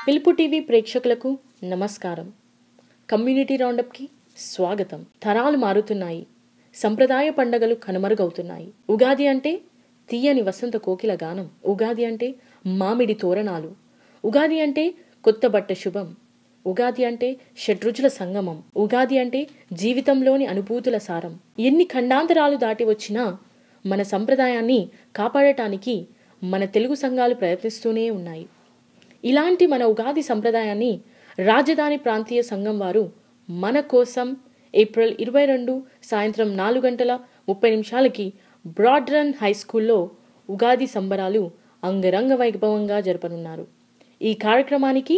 పిలుపు టీవీ ప్రేక్షకులకు నమస్కారం. కమ్యూనిటీ రౌండప్కి స్వాగతం. తరాలు మారుతున్నాయి, సంప్రదాయ పండగలు కనుమరుగవుతున్నాయి. ఉగాది అంటే తీయని వసంత కోకిల గానం. ఉగాది అంటే మామిడి తోరణాలు. ఉగాది అంటే కొత్త బట్ట శుభం. ఉగాది అంటే షడ్రుచుల సంగమం. ఉగాది అంటే జీవితంలోని అనుభూతుల సారం. ఎన్ని ఖండాంతరాలు దాటి వచ్చినా మన సంప్రదాయాన్ని కాపాడటానికి మన తెలుగు సంఘాలు ప్రయత్నిస్తూనే ఉన్నాయి. ఇలాంటి మన ఉగాది సంప్రదాయాన్ని రాజధాని ప్రాంతీయ సంఘం వారు మన కోసం ఏప్రిల్ 22 సాయంత్రం 4:30 బ్రాడ్రన్ హై స్కూల్లో ఉగాది సంబరాలు అంగరంగ వైభవంగా జరపనున్నారు. ఈ కార్యక్రమానికి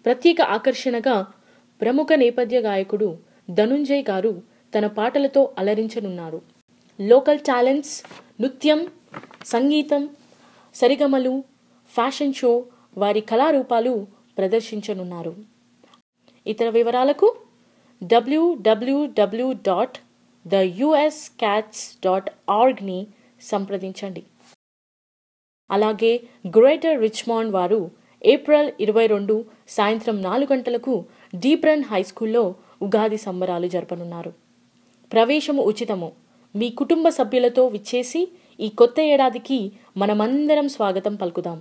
ప్రత్యేక ఆకర్షణగా ప్రముఖ నేపథ్య గాయకుడు ధనుంజయ్ గారు తన పాటలతో అలరించనున్నారు. లోకల్ టాలెంట్స్, నృత్యం, సంగీతం, సరిగమలు, ఫ్యాషన్ షో, వారి కళారూపాలు ప్రదర్శించనున్నారు. ఇతర వివరాలకు www.theuscats.orgని సంప్రదించండి. అలాగే గ్రేటర్ రిచ్మాండ్ వారు ఏప్రిల్ 22 సాయంత్రం 4 గంటలకు డీబ్రన్ హై స్కూల్లో ఉగాది సంబరాలు జరపనున్నారు. ప్రవేశము ఉచితము. మీ కుటుంబ సభ్యులతో విచ్చేసి ఈ కొత్త ఏడాదికి మనమందరం స్వాగతం పలుకుదాం.